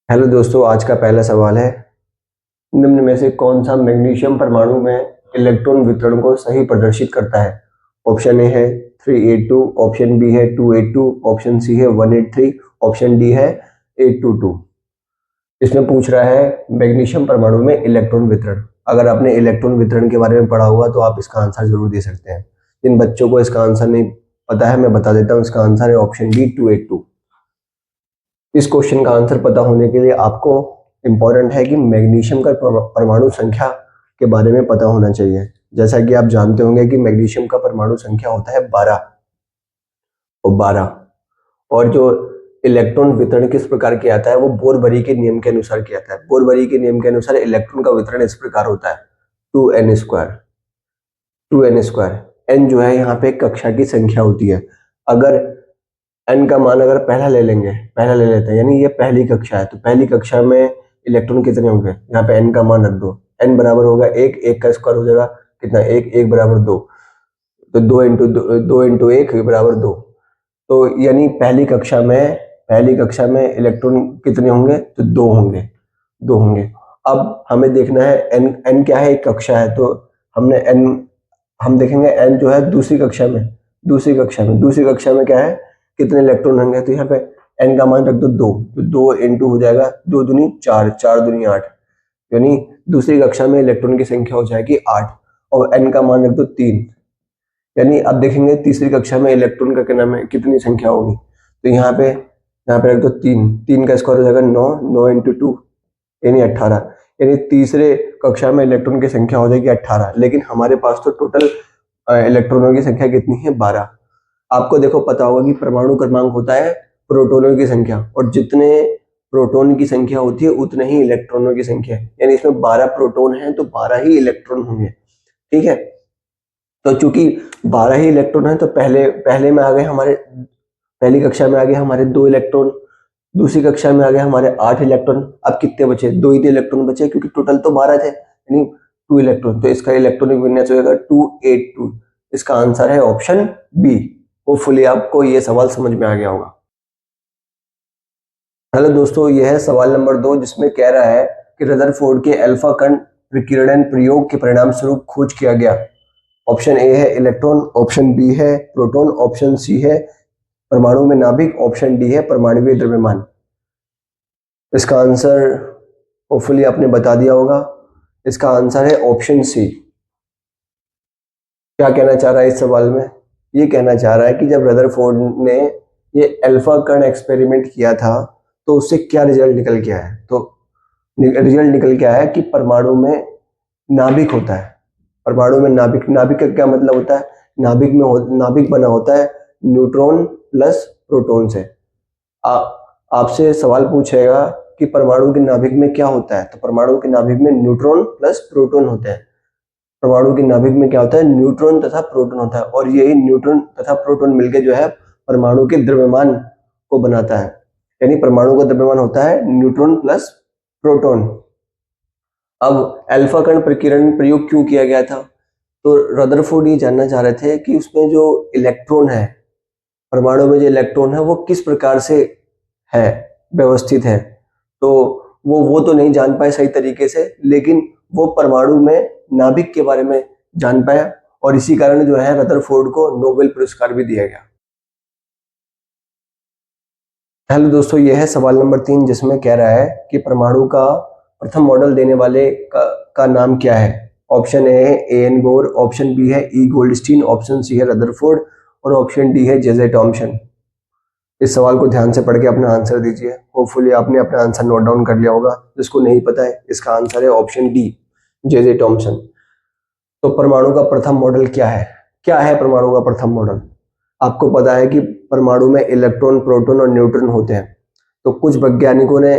Hello दोस्तों, आज का पहला सवाल है, निम्न में से कौन सा मैग्नीशियम परमाणु में इलेक्ट्रॉन वितरण को सही प्रदर्शित करता है? ऑप्शन ए है 382, ऑप्शन बी है 282, ऑप्शन सी है 183, ऑप्शन डी है 822। इसमें पूछ रहा है मैग्नीशियम परमाणु में इलेक्ट्रॉन वितरण। अगर आपने इलेक्ट्रॉन वितरण के बारे में पढ़ा होगा तो आप इसका आंसर जरूर दे सकते हैं। जिन बच्चों को इसका आंसर नहीं पता है, मैं बता देता हूँ। इसका आंसर है ऑप्शन डी 282। इस क्वेश्चन का आंसर पता होने के लिए आपको इंपॉर्टेंट है कि मैग्नीशियम का परमाणु संख्या के बारे में पता होना चाहिए। जैसा कि आप जानते होंगे कि मैग्नीशियम का परमाणु संख्या होता है 12 और जो इलेक्ट्रॉन वितरण किस प्रकार किया जाता है वो बोर-बरी के नियम के अनुसार किया जाता है। बोर-बरी के नियम के अनुसार इलेक्ट्रॉन का वितरण इस प्रकार होता है 2n²। n जो है यहाँ पे कक्षा की संख्या होती है। अगर n का मान अगर पहला ले लेते हैं, यानी ये पहली कक्षा है, तो पहली कक्षा में इलेक्ट्रॉन कितने होंगे? यहाँ पे n का मान रख दो। n बराबर होगा 1, 1 का स्क्वायर हो जाएगा कितना? 1, 1 बराबर 2, तो 2 इंटू 1 बराबर 2। तो यानी पहली कक्षा में इलेक्ट्रॉन कितने होंगे? तो 2 होंगे। अब हमें देखना है n क्या है? एक कक्षा है, तो हम देखेंगे n जो है दूसरी कक्षा में क्या है? कितने इलेक्ट्रॉन होंगे? तो यहाँ पे n का मान रख दो 2, तो 2 इंटू हो जाएगा 2 दूनी 4, 4 दूनी 8, यानी दूसरी कक्षा में इलेक्ट्रॉन की संख्या हो जाएगी 8। और n का मान रख दो 3, यानी अब देखेंगे तीसरी कक्षा में इलेक्ट्रॉन का क्या नाम है, कितनी संख्या होगी? तो यहाँ पे रख दो 3, 3 का स्क्वायर हो जाएगा 9, 9 इंटू 2 यानी 18, यानी तीसरे कक्षा में इलेक्ट्रॉन की संख्या हो जाएगी 18। लेकिन हमारे पास तो टोटल इलेक्ट्रॉनों की संख्या कितनी है? 12। आपको देखो पता होगा कि परमाणु क्रमांक होता है प्रोटॉनों की संख्या, और जितने प्रोटॉन की संख्या होती है उतने ही इलेक्ट्रॉनों की संख्या है। यानी इसमें 12 प्रोटॉन हैं तो 12 ही इलेक्ट्रॉन होंगे। ठीक है, तो चूंकि 12 ही इलेक्ट्रॉन है तो पहले में आ गए हमारे, पहली कक्षा में आ गए हमारे 2 इलेक्ट्रॉन, दूसरी कक्षा में आ गए हमारे 8 इलेक्ट्रॉन। अब कितने बचे? 2 ही इलेक्ट्रॉन बचे, क्योंकि टोटल तो 12 थे, यानी 2 इलेक्ट्रॉन। तो इसका इलेक्ट्रॉनिक विन्यास होगा 282। इसका आंसर है ऑप्शन बी। होपफुली आपको ये सवाल समझ में आ गया होगा। हेलो दोस्तों, यह है सवाल नंबर 2, जिसमें कह रहा है कि रदरफोर्ड के अल्फा कण विकिरण प्रयोग के परिणाम स्वरूप खोज किया गया। ऑप्शन ए है इलेक्ट्रॉन, ऑप्शन बी है प्रोटॉन, ऑप्शन सी है परमाणु में नाभिक, ऑप्शन डी है परमाणुवीय द्रव्यमान। इसका आंसर होपफुली आपने बता दिया होगा। इसका आंसर है ऑप्शन सी। क्या कहना चाह रहा है इस सवाल में? ये कहना चाह रहा है कि जब रदरफोर्ड ने ये अल्फा कण एक्सपेरिमेंट किया था तो उससे क्या रिजल्ट निकल के आया है? तो रिजल्ट निकल के आया कि परमाणु में नाभिक होता है। परमाणु में नाभिक का क्या मतलब होता है? नाभिक बना होता है न्यूट्रॉन प्लस प्रोटॉन से। आपसे सवाल पूछेगा कि परमाणु के नाभिक में क्या होता है, तो परमाणु के नाभिक में न्यूट्रॉन प्लस प्रोटॉन होते हैं। परमाणु के नाभिक में क्या होता है? न्यूट्रॉन तथा प्रोटॉन होता है, और यही न्यूट्रॉन तथा प्रोटॉन मिलकर जो है परमाणु के द्रव्यमान को बनाता है। यानी परमाणु का द्रव्यमान होता है न्यूट्रॉन प्लस प्रोटॉन। अब अल्फा कण प्रकीर्णन प्रयोग क्यों किया गया था? तो रदरफोर्ड ये जानना चाह रहे थे कि उसमें जो इलेक्ट्रॉन है, परमाणु में जो इलेक्ट्रॉन है वो किस प्रकार से है, व्यवस्थित है। तो वो तो नहीं जान पाए सही तरीके से, लेकिन वो परमाणु में नाभिक के बारे में जान पाया, और इसी कारण जो है रदरफोर्ड को नोबेल पुरस्कार भी दिया गया। हेलो दोस्तों, यह है सवाल नंबर 3, जिसमें कह रहा है कि परमाणु का प्रथम मॉडल देने वाले का नाम क्या है? ऑप्शन ए है एन बोर, ऑप्शन बी है ई गोल्डस्टीन, ऑप्शन सी है रदरफोर्ड, और ऑप्शन डी है जे थॉमसन। इस सवाल को ध्यान से पढ़ के अपना आंसर दीजिए। होपफुली आपने अपना आंसर नोट डाउन कर लिया होगा। जिसको नहीं पता है, इसका आंसर है ऑप्शन डी, जे थॉमसन। तो परमाणु का प्रथम मॉडल क्या है? क्या है परमाणु का प्रथम मॉडल? आपको पता है कि परमाणु में इलेक्ट्रॉन, प्रोटॉन और न्यूट्रॉन होते हैं। तो कुछ वैज्ञानिकों ने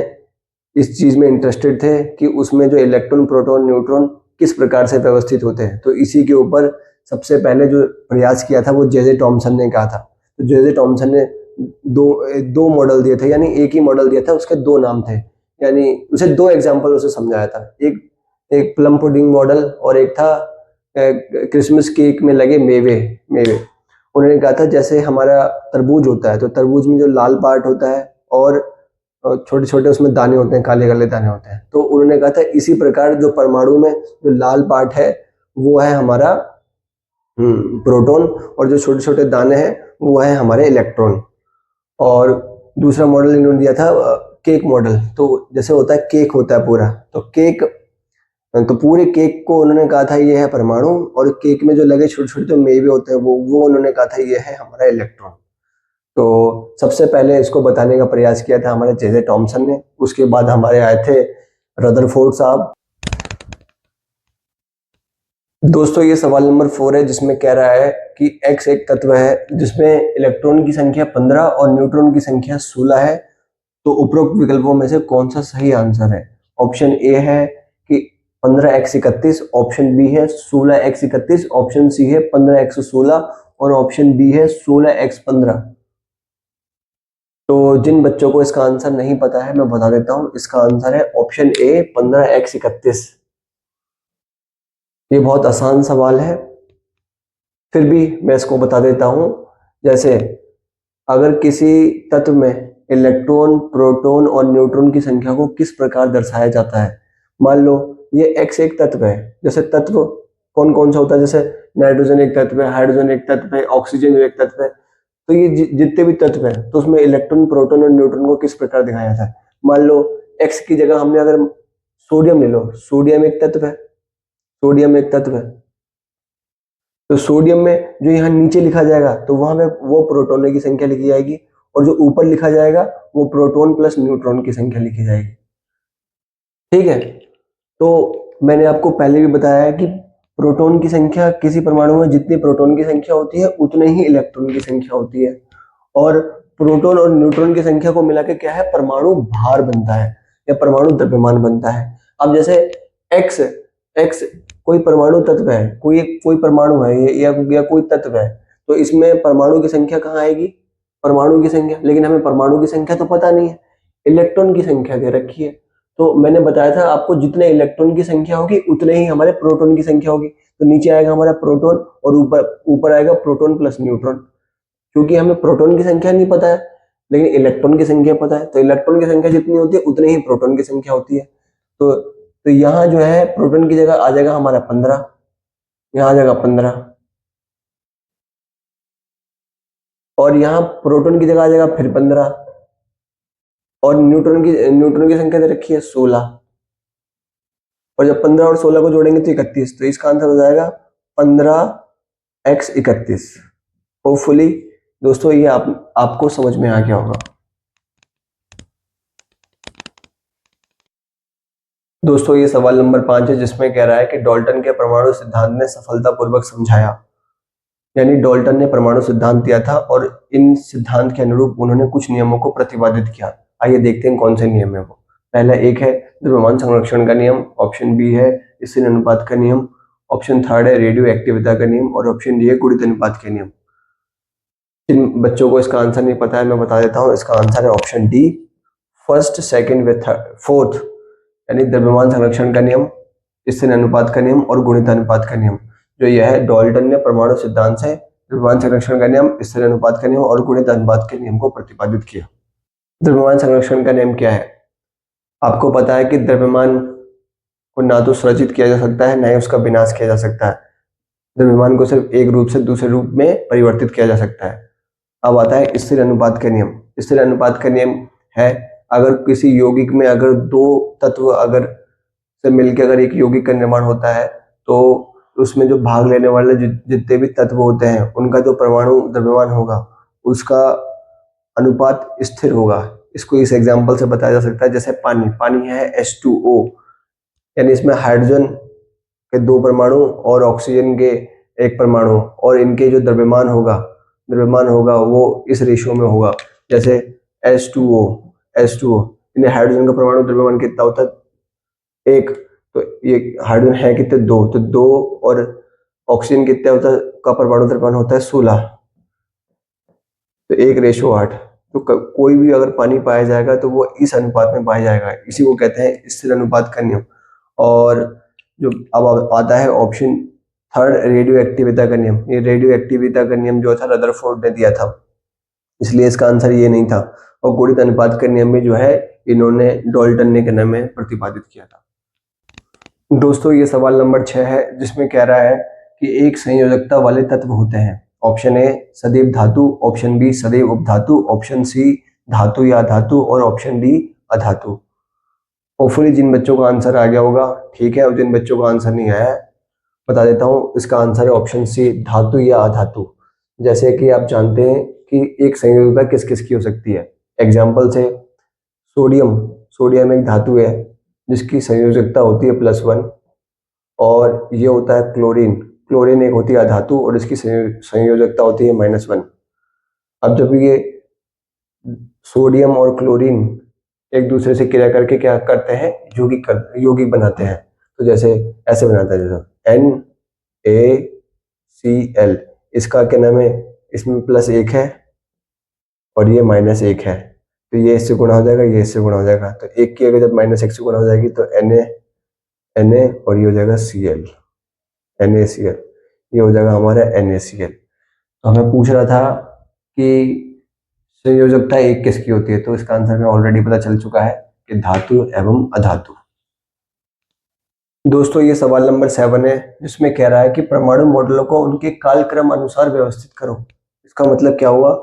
इस चीज में इंटरेस्टेड थे कि उसमें जो इलेक्ट्रॉन, प्रोटॉन, न्यूट्रॉन किस प्रकार से व्यवस्थित होते हैं। तो इसी के ऊपर सबसे पहले जो प्रयास किया था वो जे थॉमसन ने कहा था। तो जे थॉमसन ने दो मॉडल दिए थे, यानी एक ही मॉडल दिया था, उसके 2 नाम थे, यानी उसे 2 एग्जाम्पल उसे समझाया था। एक प्लम पुडिंग मॉडल, और एक था क्रिसमस केक में लगे मेवे। उन्होंने कहा था जैसे हमारा तरबूज होता है, तो तरबूज में जो लाल पार्ट होता है और छोटे छोटे उसमें दाने होते हैं, काले काले दाने होते हैं। तो उन्होंने कहा था इसी प्रकार जो परमाणु में जो लाल पार्ट है वो है हमारा प्रोटॉन, और जो छोटे छोटे दाने हैं वो है हमारे इलेक्ट्रॉन। और दूसरा मॉडल इन्होंने दिया था केक मॉडल। तो जैसे होता है केक होता है पूरा, तो केक, तो पूरे केक को उन्होंने कहा था ये है परमाणु, और केक में जो लगे छोटे छोटे जो मेवे होते हैं वो उन्होंने कहा था ये है हमारा इलेक्ट्रॉन। तो सबसे पहले इसको बताने का प्रयास किया था हमारे जे जे थॉमसन ने, उसके बाद हमारे आए थे रदरफोर्ड साहब। दोस्तों ये सवाल नंबर 4 है, जिसमें कह रहा है कि X एक तत्व है जिसमें इलेक्ट्रॉन की संख्या 15 और न्यूट्रॉन की संख्या 16 है, तो उपरोक्त विकल्पों में से कौन सा सही आंसर है? ऑप्शन ए है कि 15x31, ऑप्शन बी है 16x31, ऑप्शन सी है 15x16 और ऑप्शन डी है 16x15। तो जिन बच्चों को इसका आंसर नहीं पता है मैं बता देता हूं, इसका आंसर है ऑप्शन ए 15x31। ये बहुत आसान सवाल है, फिर भी मैं इसको बता देता हूं। जैसे अगर किसी तत्व में इलेक्ट्रॉन, प्रोटॉन और न्यूट्रॉन की संख्या को किस प्रकार दर्शाया जाता है। मान लो ये X एक तत्व है, जैसे तत्व कौन कौन सा होता है, जैसे नाइट्रोजन एक तत्व है, हाइड्रोजन एक तत्व है, ऑक्सीजन एक तत्व है। तो ये जितने भी तत्व हैं तो उसमें इलेक्ट्रॉन, प्रोटॉन और न्यूट्रॉन को किस प्रकार दिखाया जाता है। मान लो X की जगह हमने अगर सोडियम ले लो, सोडियम एक तत्व है, सोडियम एक तत्व है। तो सोडियम में जो यहाँ नीचे लिखा जाएगा तो वहां पे वो प्रोटॉनों की संख्या लिखी जाएगी, और जो ऊपर लिखा जाएगा वो प्रोटॉन प्लस न्यूट्रॉन की संख्या लिखी जाएगी। ठीक है, तो मैंने आपको पहले भी बताया है कि प्रोटॉन की संख्या किसी परमाणु में जितनी प्रोटॉन की संख्या होती है उतने ही इलेक्ट्रॉन की संख्या होती है, और प्रोटॉन और न्यूट्रॉन की संख्या को मिला के क्या है, परमाणु भार बनता है या परमाणु द्रव्यमान बनता है। अब जैसे एक्स एक्स कोई परमाणु तत्व है, कोई परमाणु है या कोई तत्व है, तो इसमें परमाणु की संख्या कहाँ आएगी, परमाणु की संख्या। लेकिन हमें परमाणु की संख्या तो पता नहीं है, इलेक्ट्रॉन की संख्या दे रखी है। तो मैंने बताया था आपको जितने इलेक्ट्रॉन की संख्या होगी उतने ही हमारे प्रोटॉन की संख्या होगी। तो नीचे आएगा हमारा प्रोटॉन और ऊपर आएगा प्रोटॉन प्लस न्यूट्रॉन। क्योंकि हमें प्रोटॉन की संख्या नहीं पता है लेकिन इलेक्ट्रॉन की संख्या पता है, तो इलेक्ट्रॉन की संख्या जितनी होती है उतनी ही प्रोटॉन की संख्या होती है। तो यहाँ जो है प्रोटॉन की जगह आ जाएगा हमारा 15, यहाँ आ जाएगा 15, और यहाँ प्रोटॉन की जगह आ जाएगा फिर 15, और न्यूट्रॉन की संख्या दे रखी है 16, और जब 15 और 16 को जोड़ेंगे तो 31। तो इसका आंसर हो जाएगा 15x31। होपफुली दोस्तों ये आपको समझ में आ गया होगा। दोस्तों ये सवाल नंबर 5 है, जिसमें कह रहा है कि डाल्टन के परमाणु सिद्धांत ने सफलतापूर्वक समझाया। यानी डाल्टन ने परमाणु सिद्धांत दिया था और इन सिद्धांत के अनुरूप उन्होंने कुछ नियमों को प्रतिपादित किया। आइए देखते हैं कौन से नियम है वो। पहला एक है द्रव्यमान संरक्षण का नियम, ऑप्शन बी है स्थिर अनुपात का नियम, ऑप्शन थर्ड है रेडियो एक्टिविता का नियम, और ऑप्शन डी है गुणित अनुपात के नियम। जिन बच्चों को इसका आंसर नहीं पता है मैं बता देता हूँ, इसका आंसर है ऑप्शन डी, फर्स्ट, सेकेंड व फोर्थ, यानी द्रव्यमान संरक्षण का नियम, स्थिर अनुपात का नियम और गुणित अनुपात का नियम। जो यह है डाल्टन ने परमाणु सिद्धांत से द्रव्यमान संरक्षण का नियम, स्थिर अनुपात का नियम और गुणित अनुपात के नियम को प्रतिपादित किया। द्रव्यमान संरक्षण का नियम क्या है? आपको पता है कि द्रव्यमान को ना तो सृजित किया जा सकता है ना ही उसका विनाश किया जा सकता है। द्रव्यमान को सिर्फ एक रूप से दूसरे रूप में परिवर्तित किया जा सकता है। अब आता है स्थिर अनुपात का नियम। स्थिर अनुपात का नियम है अगर किसी यौगिक में अगर दो तत्व अगर से मिलकर अगर एक यौगिक का निर्माण होता है तो उसमें जो भाग लेने वाले जितने भी तत्व होते हैं उनका जो परमाणु द्रव्यमान होगा उसका अनुपात स्थिर होगा। इसको इस एग्जांपल से बताया जा सकता है, जैसे पानी है H2O, यानी इसमें हाइड्रोजन के 2 परमाणु और ऑक्सीजन के 1 परमाणु, और इनके जो द्रव्यमान होगा वो इस रेशियो में होगा। जैसे H2O यानी हाइड्रोजन का परमाणु द्रव्यमान कितना होता है 1, तो ये हाइड्रोजन है कितने 2, तो 2 और ऑक्सीजन कितना होता है का परमाणु द्रव्यमान होता है 16, तो 1:8। तो कोई भी अगर पानी पाया जाएगा तो वो इस अनुपात में पाया जाएगा, इसी को कहते हैं स्थिर अनुपात का नियम। और जो अब आता है ऑप्शन थर्ड, रेडियो एक्टिविता का नियम। ये रेडियो एक्टिविता का नियम जो था रदरफोर्ड ने दिया था, इसलिए इसका आंसर ये नहीं था। और गुणित अनुपात का नियम में जो है इन्होंने डाल्टन ने क्या नाम है प्रतिपादित किया था। दोस्तों ये सवाल नंबर 6 है, जिसमें कह रहा है कि एक संयोजकता वाले तत्व होते हैं। ऑप्शन ए सदैव धातु, ऑप्शन बी सदैव उपधातु, ऑप्शन सी धातु या धातु और ऑप्शन डी अधातु। होपफुली जिन बच्चों का आंसर आ गया होगा ठीक है, और जिन बच्चों का आंसर नहीं आया है बता देता हूँ, इसका आंसर है ऑप्शन सी धातु या अधातु। जैसे कि आप जानते हैं कि एक संयोजकता किस किस की हो सकती है। एग्जाम्पल से सोडियम, सोडियम एक धातु है जिसकी संयोजकता होती है +1, और ये होता है क्लोरीन, क्लोरीन एक होती है अधातु और इसकी संयोजकता होती है -1। अब जब ये सोडियम और क्लोरीन एक दूसरे से क्रिया करके क्या करते हैं, यौगिक बनाते हैं। तो जैसे ऐसे बनाते हैं, जैसे NaCl, इसका क्या नाम है, इसमें +1 है और ये -1 है, तो ये इससे गुणा हो जाएगा, ये इससे गुणा हो जाएगा, तो एक की अगर जब -1 से गुणा हो जाएगी तो Na और ये हो जाएगा Cl, NaCl, ये हो जाएगा हमारा NaCl। तो हमें पूछ रहा था कि संयोजकता एक किसकी होती है, तो इसका आंसर हमें ऑलरेडी पता चल चुका है कि धातु एवं अधातु। दोस्तों ये सवाल नंबर 7 है, जिसमें कह रहा है कि परमाणु मॉडलों को उनके कालक्रम अनुसार व्यवस्थित करो। इसका मतलब क्या हुआ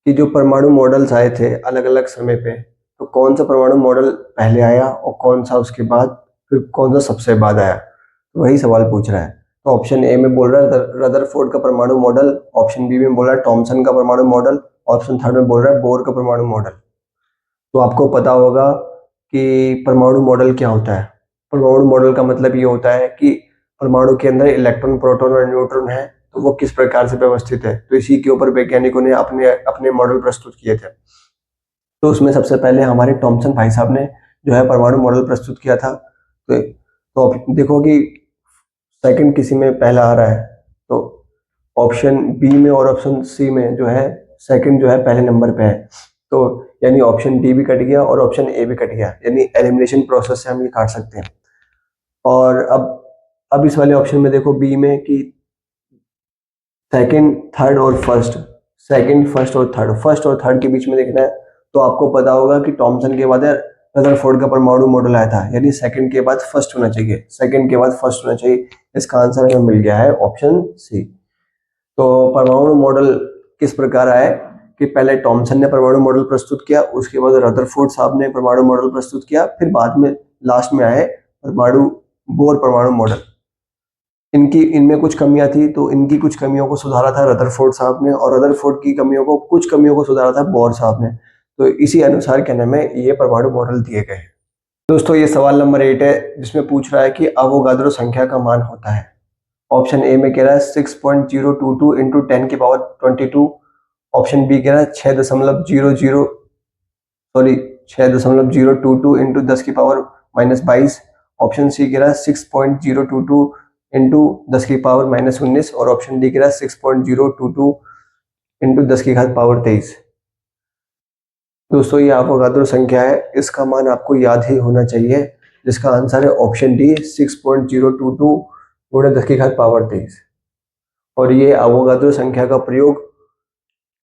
कि जो परमाणु मॉडल्स आए थे अलग अलग समय पे, तो कौन सा परमाणु मॉडल पहले आया और कौन सा उसके बाद, फिर कौन सा सबसे बाद आया, तो वही सवाल पूछ रहा है। तो ऑप्शन ए में बोल रहा है रदरफोर्ड का परमाणु मॉडल, ऑप्शन बी में बोल रहा है थॉमसन का परमाणु मॉडल, ऑप्शन थर्ड में बोल रहा है बोर का परमाणु मॉडल। तो आपको पता होगा कि परमाणु मॉडल क्या होता है। परमाणु मॉडल का मतलब ये होता है कि परमाणु के अंदर इलेक्ट्रॉन, प्रोटॉन और न्यूट्रॉन है, तो वो किस प्रकार से व्यवस्थित है, तो इसी के ऊपर वैज्ञानिकों ने अपने अपने मॉडल प्रस्तुत किए थे। तो उसमें सबसे पहले हमारे टॉमसन भाई साहब ने जो है परमाणु मॉडल प्रस्तुत किया था। तो देखो कि सेकंड किसी में पहला आ रहा है, तो ऑप्शन बी में और ऑप्शन सी में जो है सेकंड जो है पहले नंबर पे है, तो यानी ऑप्शन डी भी कट गया और ऑप्शन ए भी कट गया, यानी एलिमिनेशन प्रोसेस से हम ये काट सकते हैं। और अब इस वाले ऑप्शन में देखो बी में कि सेकंड, थर्ड और फर्स्ट, सेकंड, फर्स्ट और थर्ड, फर्स्ट और थर्ड के बीच में देखना है, तो आपको पता होगा कि टॉमसन के बाद रदरफोर्ड का परमाणु मॉडल आया था, यानी सेकंड के बाद फर्स्ट होना चाहिए, सेकंड के बाद फर्स्ट होना चाहिए। इसका आंसर हमें मिल गया है ऑप्शन सी। तो परमाणु मॉडल किस प्रकार आए कि पहले टॉमसन ने परमाणु मॉडल प्रस्तुत किया, उसके बाद रदरफोर्ड साहब ने परमाणु मॉडल प्रस्तुत किया, फिर बाद में लास्ट में आए बोर परमाणु मॉडल। इनमें कुछ कमियां थी, तो इनकी कुछ कमियों को सुधारा था रदरफोर्ड साहब ने, और रदरफोर्ड की कुछ कमियों को सुधारा था बोर साहब ने। तो इसी अनुसार क्या नाम है, ये परमाणु मॉडल दिए गए हैं। दोस्तों ये सवाल नंबर 8 है, जिसमें पूछ रहा है कि अवोगाद्रो संख्या का मान होता है। ऑप्शन ए में कह रहा है 6.022 इंटू 10 की पावर 22, ऑप्शन बी कह रहा है 6.022 इंटू 10 की पावर -22, ऑप्शन सी कह रहा है 6.022 इंटू 10 की पावर -19, और ऑप्शन डी कह रहा है 6.022 इंटू 10 की घात पावर 23। दोस्तों ये अवोगाद्रो संख्या है, इसका मान आपको याद ही होना चाहिए, जिसका आंसर है ऑप्शन डी 6.022 गुणा 10 की घात पावर 23। और ये अवोगाद्रो संख्या का प्रयोग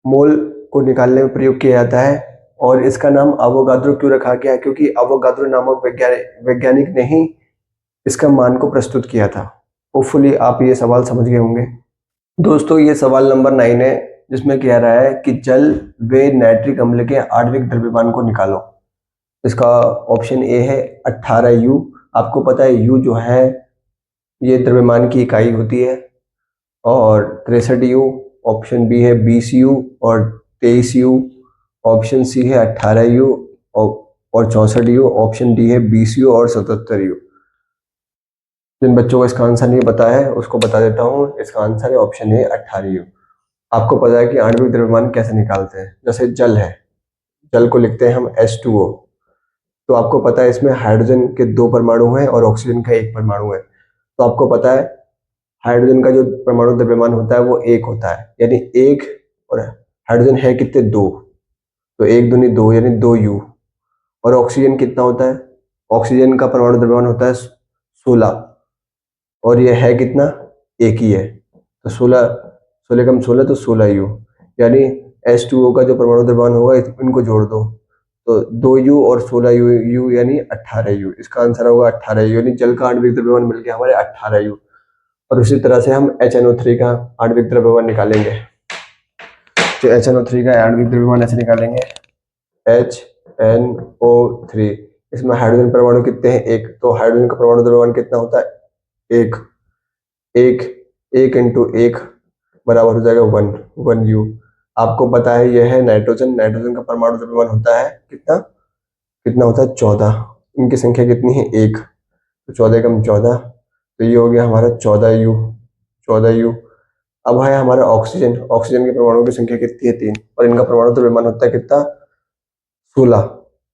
मोल को निकालने में प्रयोग किया जाता है, और इसका नाम अवोगाद्रो क्यों रखा गया है, क्योंकि अवोगाद्रो नामक वैज्ञानिक ने ही इसका मान को प्रस्तुत किया था। होपफुली आप ये सवाल समझ गए होंगे। दोस्तों ये सवाल नंबर 9 है, जिसमें कह रहा है कि जल व नाइट्रिक अम्ल के आणविक द्रव्यमान को निकालो। इसका ऑप्शन ए है 18U। आपको पता है U जो है ये द्रव्यमान की इकाई होती है, और 63U, ऑप्शन बी है 20U और 23U, ऑप्शन सी है 18U और 64U, ऑप्शन डी है 20U और 77U। जिन बच्चों को इसका आंसर नहीं पता है उसको बता देता हूँ, इसका आंसर है ऑप्शन ए 18U। आपको पता है कि आणविक द्रव्यमान कैसे निकालते हैं, जैसे जल है, जल को लिखते हैं हम H2O, तो आपको पता है इसमें हाइड्रोजन के 2 परमाणु हैं और ऑक्सीजन का 1 परमाणु है। तो आपको पता है हाइड्रोजन का जो परमाणु द्रव्यमान होता है वो 1 होता है, यानी 1, और हाइड्रोजन है कितने 2, तो 1 दूनी 2 यानी 2U। और ऑक्सीजन कितना होता है, ऑक्सीजन का परमाणु द्रव्यमान होता है 16, और ये है कितना 1 ही है, तो 16 कम 16 तो 16U, यानी H2O का जो परमाणु द्रव्यमान होगा इनको जोड़ दो तो 2U और 16U यानी 18U। इसका आंसर होगा 18U, यानी जल का आणविक द्रव्यमान मिल गया हमारे 18U। और उसी तरह से हम HNO3 का आणविक द्रव्यमान निकालेंगे। तो HNO3 का आणविक द्रव्यमान ऐसे निकालेंगे, HNO3। इसमें हाइड्रोजन परमाणु कितने हैं? एक। तो हाइड्रोजन का परमाणु द्रव्यमान कितना होता है? एक। एक इंटू एक बराबर हो जाएगा 1U। आपको पता है यह है नाइट्रोजन। नाइट्रोजन का परमाणु द्रव्यमान होता है कितना? कितना होता है? 14। इनकी संख्या कितनी है? एक। तो 14 कम 14, तो ये हो गया हमारा 14U। 14U। अब है हमारा ऑक्सीजन। ऑक्सीजन के परमाणु की संख्या कितनी है? 3। और इनका परमाणु द्रव्यमान होता है कितना? 16।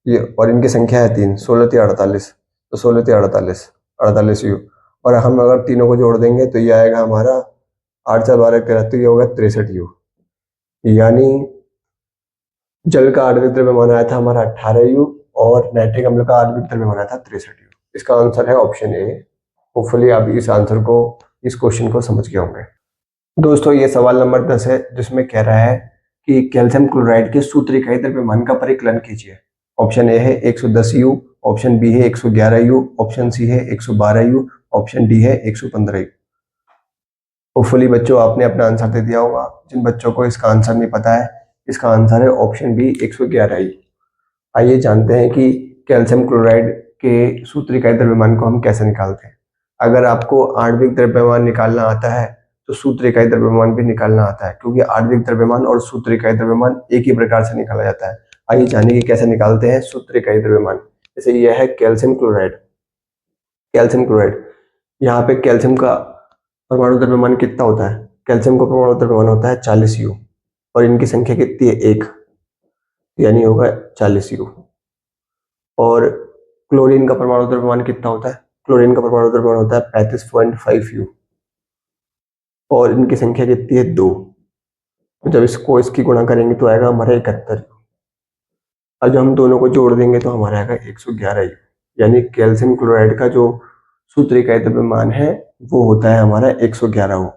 ये और इनकी संख्या है 3, 16 3 48। तो 16 3 48, 48U। और हम अगर तीनों को जोड़ देंगे तो ये आएगा हमारा 8 4 12 13, तो ये होगा 63U। यानी जल का आणविक द्रव्यमान आया था हमारा 18U और नाइट्रिक अम्ल का आणविक द्रव्यमान आया था 63U। इसका आंसर है ऑप्शन ए। होपफुली आप इस आंसर को, इस क्वेश्चन को समझ गए होंगे। दोस्तों ये सवाल नंबर 10 है, जिसमें कह रहा है कि कैल्शियम क्लोराइड के सूत्र इकाई द्रव्यमान का परिकलन कीजिए। ऑप्शन ए है 110U, ऑप्शन बी है 111U, ऑप्शन सी है 112U, ऑप्शन डी है 115U। होपफुली बच्चों आपने अपना आंसर दे दिया होगा। जिन बच्चों को इसका आंसर नहीं पता है, इसका आंसर है ऑप्शन बी 111U। आइए जानते हैं कि कैल्शियम क्लोराइड के सूत्र इकाई द्रव्यमान को हम कैसे निकालते हैं। अगर आपको आणविक द्रव्यमान निकालना आता है तो सूत्र इकाई द्रव्यमान भी निकालना आता है, क्योंकि आणविक द्रव्यमान और सूत्र इकाई द्रव्यमान एक ही प्रकार से निकाला जाता है। आइए जानिए कि कैसे निकालते हैं सूत्र इकाई द्रव्यमान। जैसे यह है कैल्शियम क्लोराइड। कैल्शियम क्लोराइड, यहाँ पे कैल्शियम का परमाणु द्रव्यमान कितना होता है? कैल्शियम का परमाणु द्रव्यमान होता है 40U और इनकी संख्या कितनी है? एक, यानी होगा 40U। और क्लोरीन का परमाणु द्रव्यमान कितना होता है? क्लोरीन का परमाणु द्रव्यमान होता है 35.5U और इनकी संख्या कितनी है? 2। तो जब इसकी गुणा करेंगे तो आएगा हमारा 71। और जब हम दोनों को जोड़ देंगे तो हमारा आएगा 111U। यानी कैल्शियम क्लोराइड का जो सूत्र इकाई द्रव्यमान है वो होता है हमारा 111U।